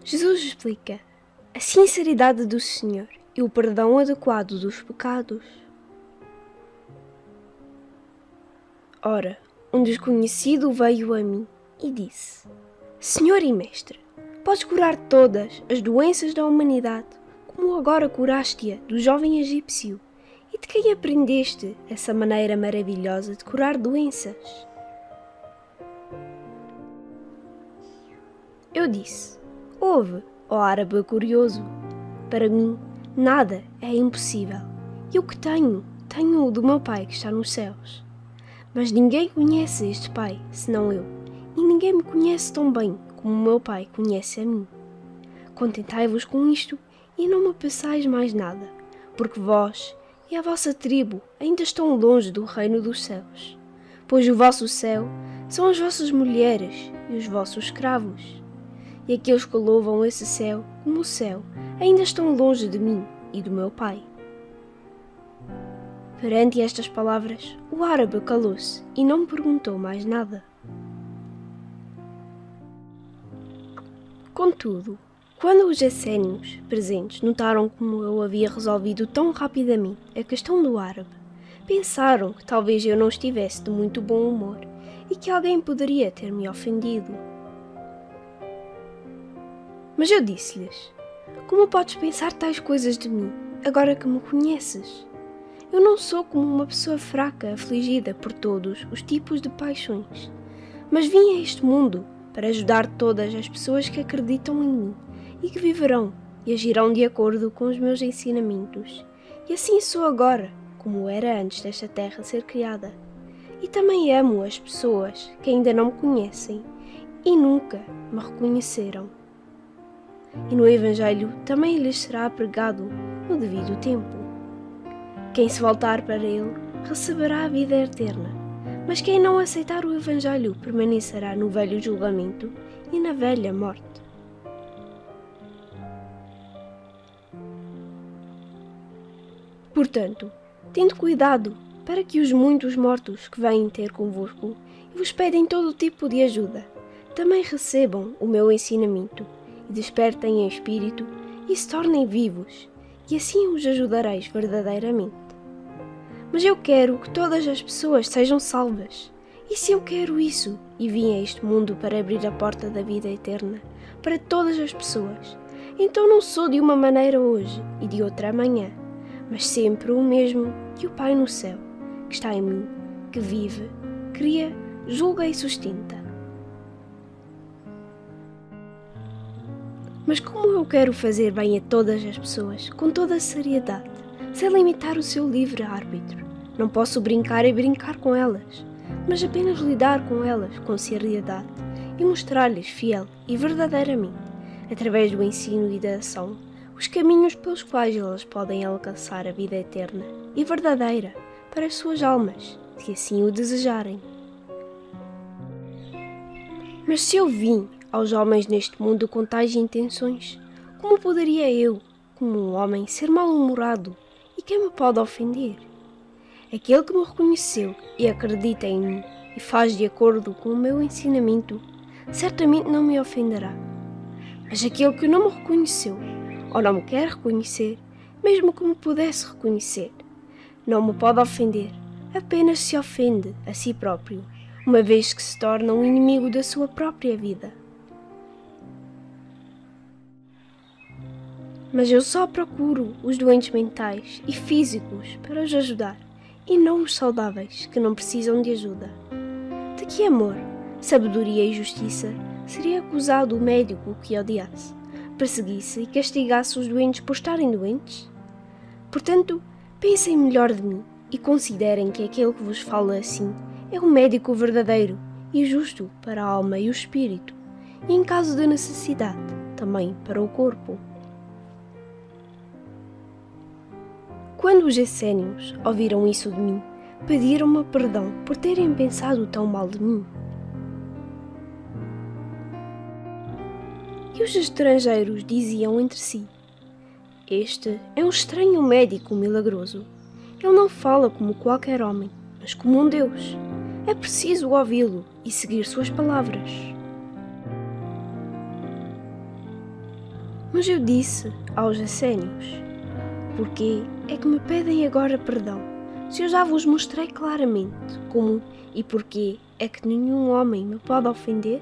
Jesus explica a sinceridade do Senhor e o perdão adequado dos pecados. Ora, um desconhecido veio a mim e disse: Senhor e Mestre, podes curar todas as doenças da humanidade, como agora curaste-a do jovem egípcio, e de quem aprendeste essa maneira maravilhosa de curar doenças? Eu disse: Ouve, ó árabe curioso, para mim nada é impossível, e o que tenho do meu Pai que está nos céus. Mas ninguém conhece este Pai, senão eu, e ninguém me conhece tão bem como o meu Pai conhece a mim. Contentai-vos com isto e não me peçais mais nada, porque vós e a vossa tribo ainda estão longe do reino dos céus, pois o vosso céu são as vossas mulheres e os vossos escravos. E aqueles que louvam esse céu como o céu ainda estão longe de mim e do meu Pai. Perante estas palavras, o árabe calou-se e não me perguntou mais nada. Contudo, quando os essênios presentes notaram como eu havia resolvido tão rapidamente a questão do árabe, pensaram que talvez eu não estivesse de muito bom humor e que alguém poderia ter me ofendido. Mas eu disse-lhes: Como podes pensar tais coisas de mim, agora que me conheces? Eu não sou como uma pessoa fraca, afligida por todos os tipos de paixões, mas vim a este mundo para ajudar todas as pessoas que acreditam em mim e que viverão e agirão de acordo com os meus ensinamentos. E assim sou agora, como era antes desta terra ser criada. E também amo as pessoas que ainda não me conhecem e nunca me reconheceram. E no Evangelho também lhes será pregado no devido tempo. Quem se voltar para ele receberá a vida eterna, mas quem não aceitar o Evangelho permanecerá no velho julgamento e na velha morte. Portanto, tende cuidado para que os muitos mortos que vêm ter convosco e vos pedem todo tipo de ajuda, também recebam o meu ensinamento e despertem em espírito e se tornem vivos, e assim os ajudareis verdadeiramente. Mas eu quero que todas as pessoas sejam salvas, e se eu quero isso e vim a este mundo para abrir a porta da vida eterna para todas as pessoas, então não sou de uma maneira hoje e de outra amanhã, mas sempre o mesmo que o Pai no céu, que está em mim, que vive, cria, julga e sustenta. Mas como eu quero fazer bem a todas as pessoas, com toda a seriedade, sem limitar o seu livre-arbítrio, não posso brincar e brincar com elas, mas apenas lidar com elas com seriedade e mostrar-lhes fiel e verdadeiramente, através do ensino e da ação, os caminhos pelos quais elas podem alcançar a vida eterna e verdadeira para as suas almas, se assim o desejarem. Mas se eu vim aos homens neste mundo com tais intenções, como poderia eu, como um homem, ser mal-humorado? E quem me pode ofender? Aquele que me reconheceu e acredita em mim e faz de acordo com o meu ensinamento, certamente não me ofenderá. Mas aquele que não me reconheceu, ou não me quer reconhecer, mesmo que me pudesse reconhecer, não me pode ofender, apenas se ofende a si próprio, uma vez que se torna um inimigo da sua própria vida. Mas eu só procuro os doentes mentais e físicos para os ajudar, e não os saudáveis que não precisam de ajuda. De que amor, sabedoria e justiça seria acusado o médico que odiasse, perseguisse e castigasse os doentes por estarem doentes? Portanto, pensem melhor de mim e considerem que aquele que vos fala assim é um médico verdadeiro e justo para a alma e o espírito, e em caso de necessidade, também para o corpo. Quando os essênios ouviram isso de mim, pediram-me perdão por terem pensado tão mal de mim. E os estrangeiros diziam entre si: Este é um estranho médico milagroso. Ele não fala como qualquer homem, mas como um Deus. É preciso ouvi-lo e seguir suas palavras. Mas eu disse aos essênios: por que é que me pedem agora perdão, se eu já vos mostrei claramente como e porquê é que nenhum homem me pode ofender?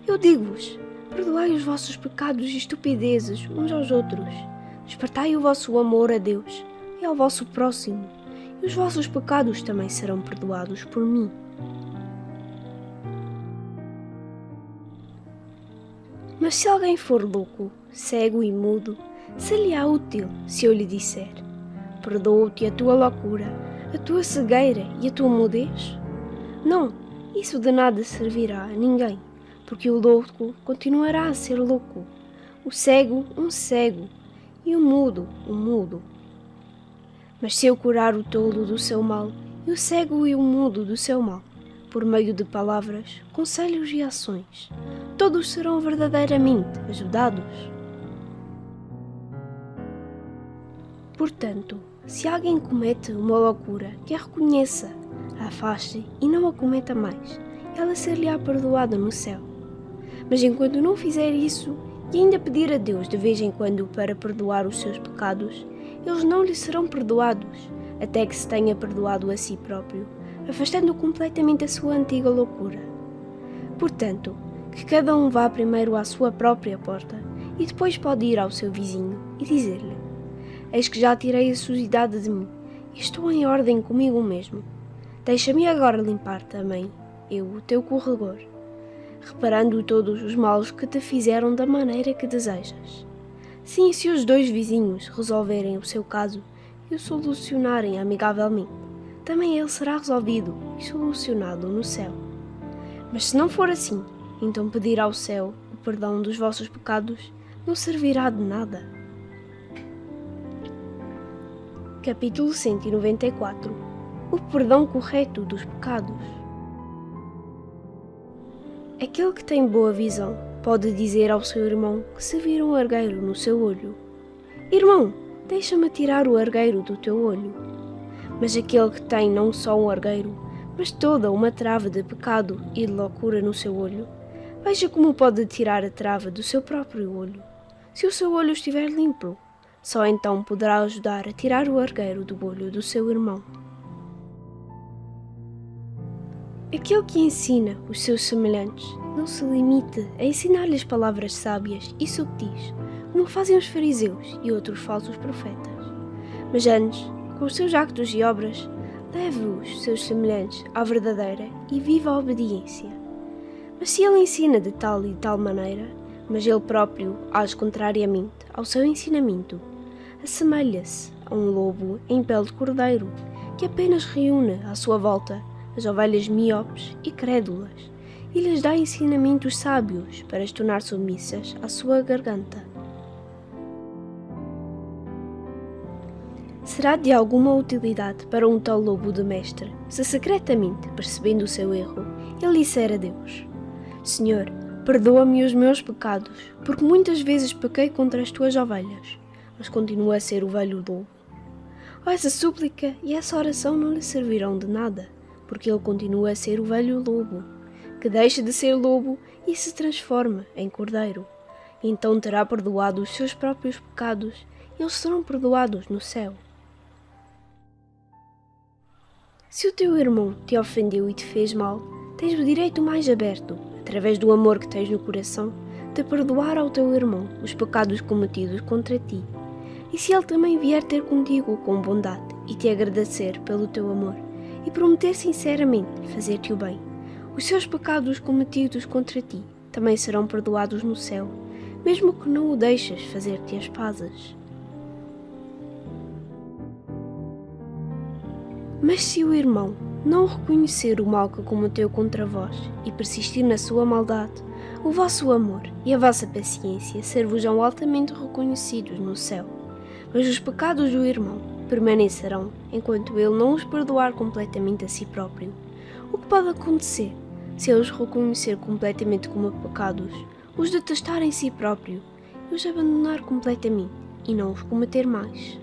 Eu digo-vos: perdoai os vossos pecados e estupidezes uns aos outros, despertai o vosso amor a Deus e ao vosso próximo, e os vossos pecados também serão perdoados por mim. Mas se alguém for louco, cego e mudo, ser-lhe-á útil se eu lhe disser: perdoa-te a tua loucura, a tua cegueira e a tua mudez? Não, isso de nada servirá a ninguém, porque o louco continuará a ser louco, o cego um cego e o mudo um mudo. Mas se eu curar o tolo do seu mal e o cego e o mudo do seu mal, por meio de palavras, conselhos e ações, todos serão verdadeiramente ajudados. Portanto, se alguém comete uma loucura, que a reconheça, a afaste e não a cometa mais, ela ser-lhe-á perdoada no céu. Mas enquanto não fizer isso, e ainda pedir a Deus de vez em quando para perdoar os seus pecados, eles não lhe serão perdoados, até que se tenha perdoado a si próprio, afastando completamente a sua antiga loucura. Portanto, que cada um vá primeiro à sua própria porta, e depois pode ir ao seu vizinho e dizer-lhe: eis que já tirei a sujidade de mim, e estou em ordem comigo mesmo. Deixa-me agora limpar também, eu, o teu corredor, reparando todos os males que te fizeram da maneira que desejas. Sim, se os dois vizinhos resolverem o seu caso e o solucionarem amigavelmente, também ele será resolvido e solucionado no céu. Mas se não for assim, então pedir ao céu o perdão dos vossos pecados não servirá de nada. Capítulo 194. O perdão correto dos pecados. Aquele que tem boa visão pode dizer ao seu irmão que se vira um argueiro no seu olho: irmão, deixa-me tirar o argueiro do teu olho. Mas aquele que tem não só um argueiro, mas toda uma trava de pecado e de loucura no seu olho, veja como pode tirar a trava do seu próprio olho. Se o seu olho estiver limpo, só então poderá ajudar a tirar o argueiro do olho do seu irmão. Aquele que ensina os seus semelhantes não se limite a ensinar-lhes palavras sábias e subtis, como fazem os fariseus e outros falsos profetas, mas antes, com os seus actos e obras, leve os seus semelhantes à verdadeira e viva obediência. Mas se ele ensina de tal e tal maneira, mas ele próprio age contrariamente ao seu ensinamento, assemelha-se a um lobo em pele de cordeiro, que apenas reúne à sua volta as ovelhas míopes e crédulas, e lhes dá ensinamentos sábios para as tornar submissas à sua garganta. Será de alguma utilidade para um tal lobo de mestre, se secretamente, percebendo o seu erro, ele disser a Deus: Senhor, perdoa-me os meus pecados, porque muitas vezes pequei contra as tuas ovelhas, mas continua a ser o velho lobo. Essa súplica e essa oração não lhe servirão de nada, porque ele continua a ser o velho lobo, que deixa de ser lobo e se transforma em cordeiro. Então terá perdoado os seus próprios pecados e eles serão perdoados no céu. Se o teu irmão te ofendeu e te fez mal, tens o direito mais aberto, através do amor que tens no coração, de perdoar ao teu irmão os pecados cometidos contra ti. E se ele também vier ter contigo com bondade e te agradecer pelo teu amor, e prometer sinceramente fazer-te o bem, os seus pecados cometidos contra ti também serão perdoados no céu, mesmo que não o deixes fazer-te as pazes. Mas se o irmão não reconhecer o mal que cometeu contra vós e persistir na sua maldade, o vosso amor e a vossa paciência ser-vos-ão altamente reconhecidos no céu, mas os pecados do irmão permanecerão enquanto ele não os perdoar completamente a si próprio. O que pode acontecer se ele os reconhecer completamente como pecados, os detestar em si próprio e os abandonar completamente e não os cometer mais?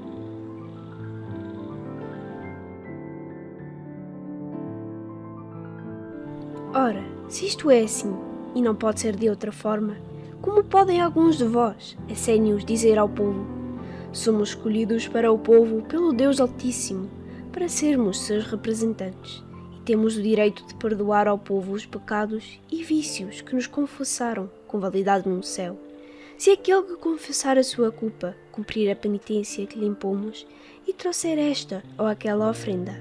Ora, se isto é assim, e não pode ser de outra forma, como podem alguns de vós, essênios, dizer ao povo: somos escolhidos para o povo pelo Deus Altíssimo, para sermos seus representantes, e temos o direito de perdoar ao povo os pecados e vícios que nos confessaram com validade no céu, se aquele que confessar a sua culpa cumprir a penitência que lhe impomos e trouxer esta ou aquela ofrenda.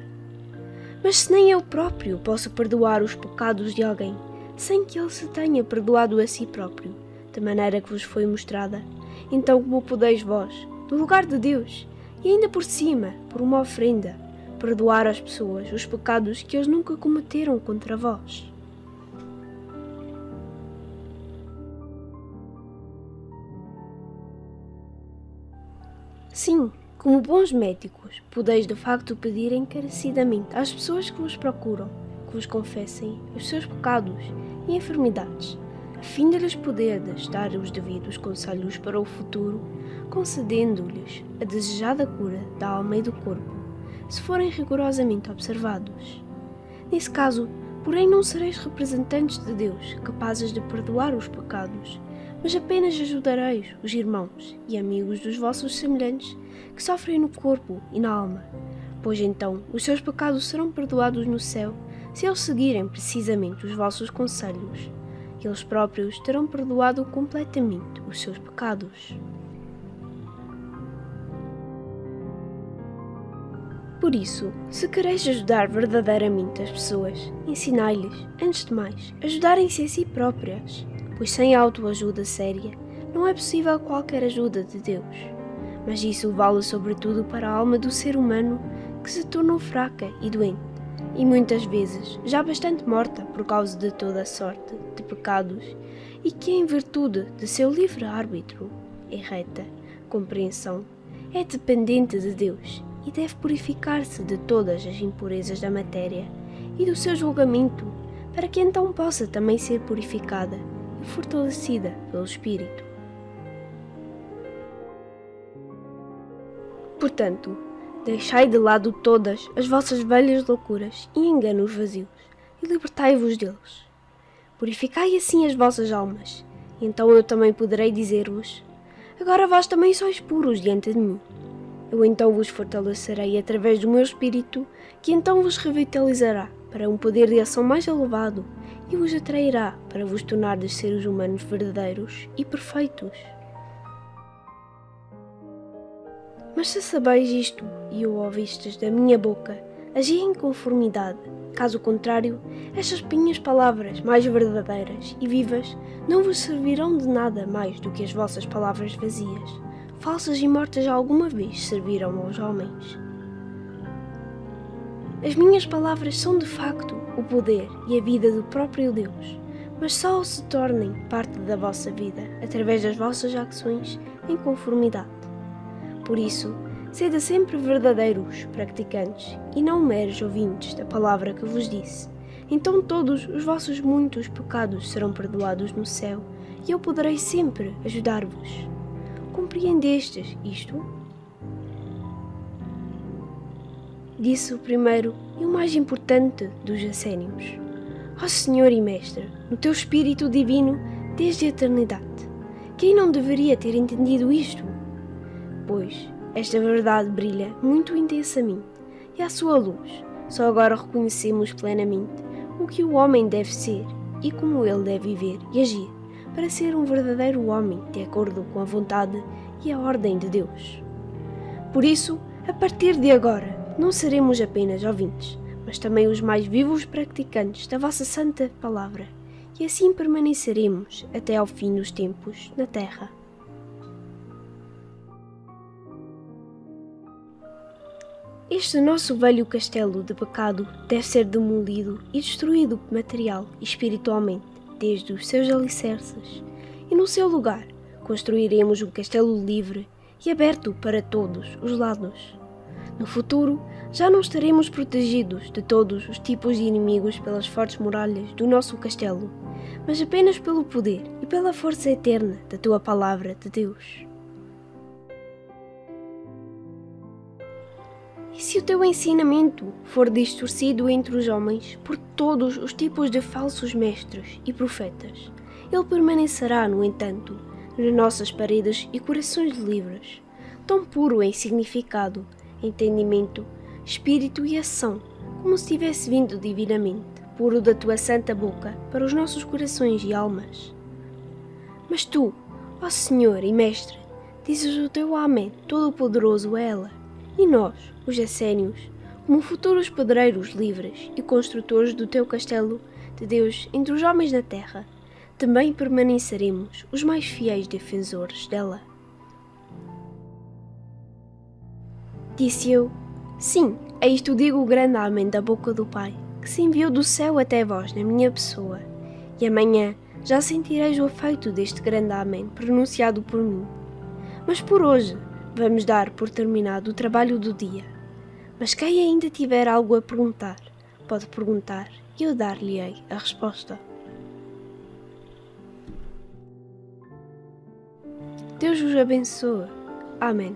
Mas se nem eu próprio posso perdoar os pecados de alguém, sem que ele se tenha perdoado a si próprio, da maneira que vos foi mostrada, então como podeis vós, no lugar de Deus, e ainda por cima, por uma ofrenda, perdoar às pessoas os pecados que eles nunca cometeram contra vós? Sim, como bons médicos, podeis de facto pedir encarecidamente às pessoas que vos procuram, que vos confessem os seus pecados e enfermidades, a fim de lhes poder dar os devidos conselhos para o futuro, concedendo-lhes a desejada cura da alma e do corpo, se forem rigorosamente observados. Nesse caso, porém, não sereis representantes de Deus capazes de perdoar os pecados, mas apenas ajudareis os irmãos e amigos dos vossos semelhantes que sofrem no corpo e na alma, pois então os seus pecados serão perdoados no céu se eles seguirem precisamente os vossos conselhos, e eles próprios terão perdoado completamente os seus pecados. Por isso, se quereis ajudar verdadeiramente as pessoas, ensinai-lhes, antes de mais, ajudarem-se a si próprias, pois sem autoajuda séria não é possível qualquer ajuda de Deus. Mas isso vale sobretudo para a alma do ser humano que se tornou fraca e doente, e muitas vezes já bastante morta por causa de toda a sorte de pecados, e que em virtude de seu livre-árbitro e reta compreensão é dependente de Deus e deve purificar-se de todas as impurezas da matéria e do seu julgamento, para que então possa também ser purificada e fortalecida pelo Espírito. Portanto, deixai de lado todas as vossas velhas loucuras e enganos vazios, e libertai-vos deles. Purificai assim as vossas almas, e então eu também poderei dizer-vos: agora vós também sois puros diante de mim. Eu então vos fortalecerei através do meu Espírito, que então vos revitalizará para um poder de ação mais elevado e vos atrairá para vos tornar de seres humanos verdadeiros e perfeitos. Mas se sabeis isto e o ouvistes da minha boca, agi em conformidade. Caso contrário, estas minhas palavras mais verdadeiras e vivas não vos servirão de nada mais do que as vossas palavras vazias, falsas e mortas alguma vez serviram aos homens. As minhas palavras são de facto o poder e a vida do próprio Deus, mas só se tornem parte da vossa vida através das vossas ações em conformidade. Por isso, sede sempre verdadeiros praticantes e não meros ouvintes da palavra que vos disse. Então todos os vossos muitos pecados serão perdoados no céu e eu poderei sempre ajudar-vos. Compreendestes isto? Disse o primeiro e o mais importante dos essênios: ó Senhor e Mestre, no teu Espírito Divino desde a eternidade, quem não deveria ter entendido isto? Pois esta verdade brilha muito intensamente e à sua luz só agora reconhecemos plenamente o que o homem deve ser e como ele deve viver e agir para ser um verdadeiro homem de acordo com a vontade e a ordem de Deus. Por isso, a partir de agora, não seremos apenas ouvintes, mas também os mais vivos praticantes da vossa santa palavra, e assim permaneceremos até ao fim dos tempos na terra. Este nosso velho castelo de pecado deve ser demolido e destruído material e espiritualmente, desde os seus alicerces, e no seu lugar construiremos um castelo livre e aberto para todos os lados. No futuro, já não estaremos protegidos de todos os tipos de inimigos pelas fortes muralhas do nosso castelo, mas apenas pelo poder e pela força eterna da tua palavra de Deus. E se o teu ensinamento for distorcido entre os homens por todos os tipos de falsos mestres e profetas, Ele permanecerá, no entanto, nas nossas paredes e corações livres, tão puro em significado, entendimento, espírito e ação, como se tivesse vindo divinamente, puro da tua santa boca, para os nossos corações e almas. Mas tu, ó Senhor e Mestre, dizes o teu Amém todo-poderoso a ela, e nós, os essênios, como futuros pedreiros livres e construtores do teu castelo de Deus entre os homens na terra, também permaneceremos os mais fiéis defensores dela. Disse eu: sim, a isto digo o grande Amém da boca do Pai, que se enviou do céu até vós na minha pessoa, e amanhã já sentireis o efeito deste grande Amém pronunciado por mim. Mas por hoje vamos dar por terminado o trabalho do dia. Mas quem ainda tiver algo a perguntar, pode perguntar e eu dar-lhe-ei a resposta. Deus os abençoe. Amém.